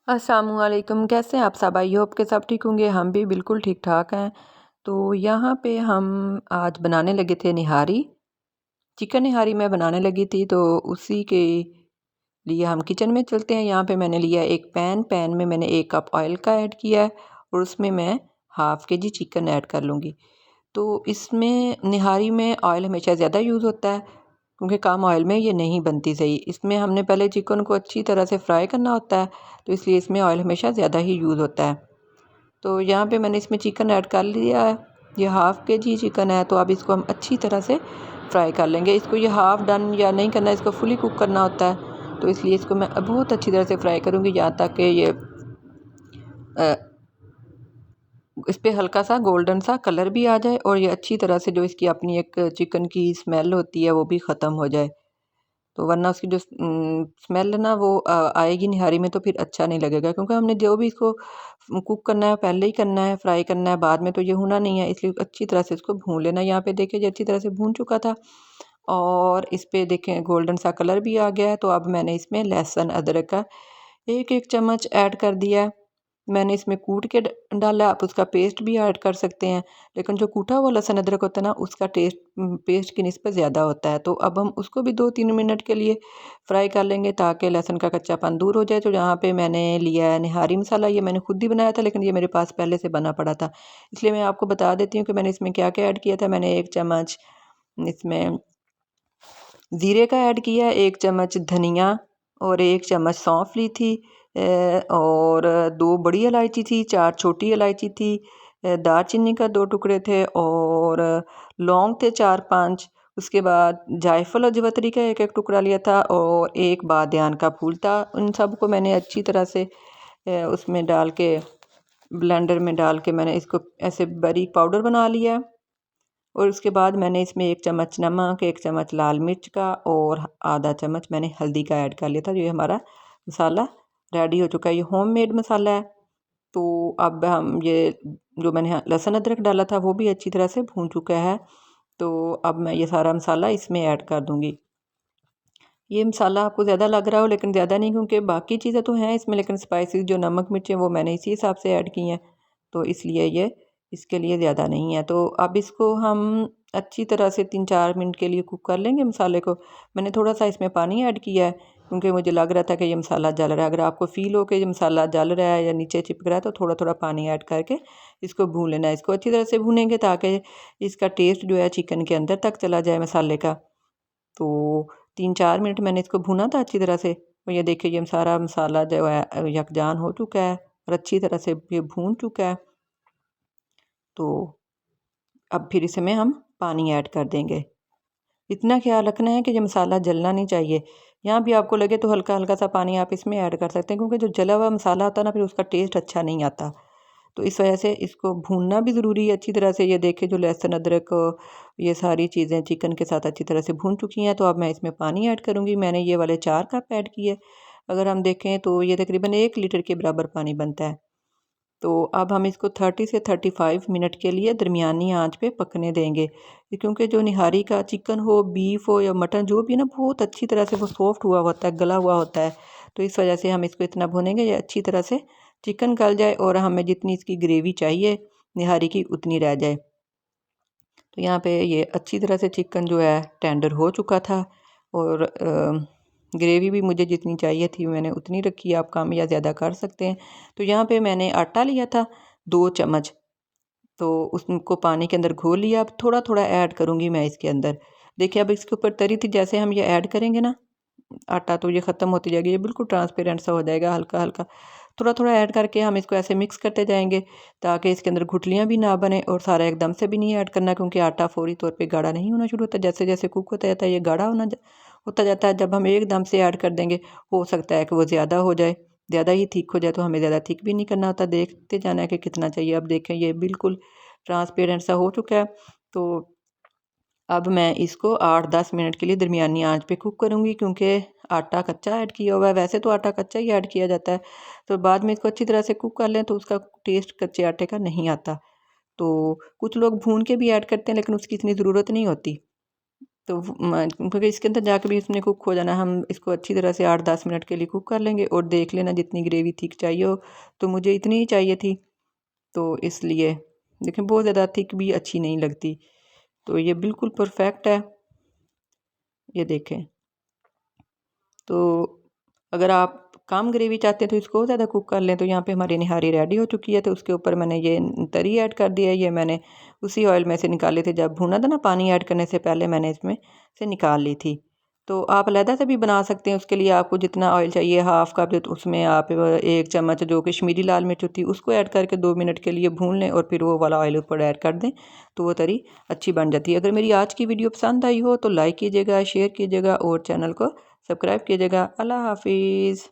अस्सलामुअलैकुम, कैसे हैं आप सब? आई होप के सब ठीक होंगे। हम भी बिल्कुल ठीक ठाक हैं। तो यहाँ पे हम आज बनाने लगे थे निहारी। चिकन निहारी मैं बनाने लगी थी, तो उसी के लिए हम किचन में चलते हैं। यहाँ पे मैंने लिया एक पैन में मैंने 1 कप ऑयल का ऐड किया है और उसमें मैं हाफ़ केजी चिकन ऐड कर लूँगी। तो इसमें निहारी में ऑयल हमेशा ज़्यादा यूज़ होता है, क्योंकि कम ऑयल में ये नहीं बनती सही। इसमें हमने पहले चिकन को अच्छी तरह से फ्राई करना होता है, तो इसलिए इसमें ऑयल हमेशा ज़्यादा ही यूज़ होता है। तो यहाँ पे मैंने इसमें चिकन ऐड कर लिया है। ये हाफ़ केजी चिकन है, तो अब इसको हम अच्छी तरह से फ्राई कर लेंगे। इसको ये हाफ़ डन या नहीं करना, इसको फुली कुक करना होता है। तो इसलिए इसको मैं बहुत अच्छी तरह से फ्राई करूँगी, यहाँ तक कि ये इस पे हल्का सा गोल्डन सा कलर भी आ जाए और ये अच्छी तरह से जो इसकी अपनी एक चिकन की स्मेल होती है वो भी ख़त्म हो जाए। तो वरना उसकी जो स्मेल है ना वो आएगी निहारी में, तो फिर अच्छा नहीं लगेगा, क्योंकि हमने जो भी इसको कुक करना है पहले ही करना है, फ्राई करना है, बाद में तो ये होना नहीं है। इसलिए अच्छी तरह से इसको भून लेना। यहाँ पे देखिए ये अच्छी तरह से भून चुका था और इस पे देखें गोल्डन सा कलर भी आ गया है। तो अब मैंने इसमें लहसुन अदरक का 1-1 चम्मच ऐड कर दिया है। मैंने इसमें कूट के डाला, आप उसका पेस्ट भी ऐड कर सकते हैं, लेकिन जो कूटा हुआ लहसुन अदरक होता है ना उसका टेस्ट पेस्ट की निस्बत ज़्यादा होता है। तो अब हम उसको भी 2-3 मिनट के लिए फ्राई कर लेंगे, ताकि लहसुन का कच्चापन दूर हो जाए। तो यहाँ पे मैंने लिया है निहारी मसाला। ये मैंने खुद ही बनाया था, लेकिन ये मेरे पास पहले से बना पड़ा था, इसलिए मैं आपको बता देती हूँ कि मैंने इसमें क्या क्या ऐड किया था। मैंने 1 चम्मच इसमें ज़ीरे का ऐड किया, 1 चम्मच धनिया और 1 चम्मच सौंफ ली थी, और 2 बड़ी इलायची थी, 4 छोटी इलायची थी, दालचीनी का 2 टुकड़े थे और लौंग थे 4-5। उसके बाद जायफल और जवित्री का 1-1 टुकड़ा लिया था और 1 बादियान का फूल था। उन सबको मैंने अच्छी तरह से उसमें डाल के ब्लेंडर में डाल के मैंने इसको ऐसे बारीक पाउडर बना लिया। और उसके बाद मैंने इसमें 1 चम्मच नमक, 1 चम्मच लाल मिर्च का और आधा चम्मच मैंने हल्दी का ऐड कर लिया था। ये हमारा मसाला रेडी हो चुका है। ये होममेड मसाला है। तो अब हम ये जो मैंने लहसुन अदरक डाला था वो भी अच्छी तरह से भून चुका है। तो अब मैं ये सारा मसाला इसमें ऐड कर दूँगी। ये मसाला आपको ज़्यादा लग रहा हो, लेकिन ज़्यादा नहीं, क्योंकि बाकी चीज़ें तो हैं इसमें, लेकिन स्पाइसेस जो नमक मिर्चें वो मैंने इसी हिसाब से ऐड की हैं, तो इसलिए ये इसके लिए ज़्यादा नहीं है। तो अब इसको हम अच्छी तरह से 3-4 मिनट के लिए कुक कर लेंगे मसाले को। मैंने थोड़ा सा इसमें पानी ऐड किया है, क्योंकि मुझे लग रहा था कि ये मसाला जल रहा है। अगर आपको फ़ील हो कि ये मसाला जल रहा है या नीचे चिपक रहा है, तो थोड़ा थोड़ा पानी ऐड करके इसको भून लेना है। इसको अच्छी तरह से भूनेंगे ताकि इसका टेस्ट जो है चिकन के अंदर तक चला जाए मसाले का। तो 3-4 मिनट मैंने इसको भुना था अच्छी तरह से, और ये देखिए ये सारा मसाला जो है यकजान हो चुका है और अच्छी तरह से ये भून चुका है। तो अब फिर इसमें हम पानी ऐड कर देंगे। इतना ख्याल रखना है कि ये मसाला जलना नहीं चाहिए। यहाँ भी आपको लगे तो हल्का हल्का सा पानी आप इसमें ऐड कर सकते हैं, क्योंकि जो जला हुआ मसाला होता है ना फिर उसका टेस्ट अच्छा नहीं आता। तो इस वजह से इसको भूनना भी ज़रूरी है अच्छी तरह से। ये देखिए जो लहसुन अदरक ये सारी चीज़ें चिकन के साथ अच्छी तरह से भून चुकी हैं। तो अब मैं इसमें पानी ऐड करूँगी। मैंने ये वाले 4 कप ऐड किए। अगर हम देखें तो ये तकरीबन 1 लीटर के बराबर पानी बनता है। तो अब हम इसको 30 से 35 मिनट के लिए दरमियानी आंच पे पकने देंगे, क्योंकि जो निहारी का चिकन हो, बीफ हो या मटन जो भी है ना, बहुत अच्छी तरह से वो सॉफ्ट हुआ होता है, गला हुआ होता है। तो इस वजह से हम इसको इतना भूनेंगे ये अच्छी तरह से चिकन गल जाए और हमें जितनी इसकी ग्रेवी चाहिए निहारी की उतनी रह जाए। तो यहाँ पे ये अच्छी तरह से चिकन जो है टेंडर हो चुका था और ग्रेवी भी मुझे जितनी चाहिए थी मैंने उतनी रखी है। आप कम या ज़्यादा कर सकते हैं। तो यहाँ पे मैंने आटा लिया था 2 चम्मच, तो उसको पानी के अंदर घोल लिया। अब थोड़ा थोड़ा ऐड करूँगी मैं इसके अंदर। देखिए अब इसके ऊपर तरी थी, जैसे हम ये ऐड करेंगे ना आटा तो ये ख़त्म होती जाएगी, ये बिल्कुल ट्रांसपेरेंट सा हो जाएगा। हल्का हल्का थोड़ा थोड़ा ऐड करके हम इसको ऐसे मिक्स करते जाएंगे, ताकि इसके अंदर गुठलियाँ भी ना बने। और सारा एकदम से भी नहीं ऐड करना, क्योंकि आटा फौरी तौर पे गाढ़ा नहीं होना शुरू होता। जैसे जैसे कुक होता जाता है ये गाढ़ा होता जाता है। जब हम एकदम से ऐड कर देंगे हो सकता है कि वो ज़्यादा हो जाए, ज़्यादा ही थिक हो जाए। तो हमें ज़्यादा थिक भी नहीं करना होता, देखते जाना है कि कितना चाहिए। अब देखें ये बिल्कुल ट्रांसपेरेंट सा हो चुका है। तो अब मैं इसको 8-10 मिनट के लिए दरमियानी आंच पे कुक करूँगी, क्योंकि आटा कच्चा ऐड किया हुआ है। वैसे तो आटा कच्चा ही ऐड किया जाता है, तो बाद में इसको अच्छी तरह से कुक कर लें तो उसका टेस्ट कच्चे आटे का नहीं आता। तो कुछ लोग भून के भी ऐड करते हैं, लेकिन उसकी इतनी ज़रूरत नहीं होती। तो क्योंकि इसके अंदर जाके भी इसने कुक हो जाना, हम इसको अच्छी तरह से 8-10 मिनट के लिए कुक कर लेंगे। और देख लेना जितनी ग्रेवी थिक चाहिए हो, तो मुझे इतनी ही चाहिए थी, तो इसलिए देखें बहुत ज़्यादा थिक भी अच्छी नहीं लगती। तो ये बिल्कुल परफेक्ट है, ये देखें। तो अगर आप कम ग्रेवी चाहते हैं तो इसको ज़्यादा कुक कर लें। तो यहाँ पे हमारी निहारी रेडी हो चुकी है। तो उसके ऊपर मैंने ये तरी ऐड कर दिया है। ये मैंने उसी ऑयल में से निकाली थी, जब भुना था ना, पानी ऐड करने से पहले मैंने इसमें से निकाल ली थी। तो आप अलहदा से भी बना सकते हैं। उसके लिए आपको जितना ऑयल चाहिए, हाफ़ कप, तो उसमें आप 1 चम्मच जो कश्मीरी लाल मिर्च होती है उसको ऐड करके 2 मिनट के लिए भून लें और फिर वो वाला ऑयल ऊपर ऐड कर दें, तो वो तरी अच्छी बन जाती है। अगर मेरी आज की वीडियो पसंद आई हो तो लाइक कीजिएगा, शेयर कीजिएगा और चैनल को सब्सक्राइब कीजिएगा। अल्लाह हाफिज़।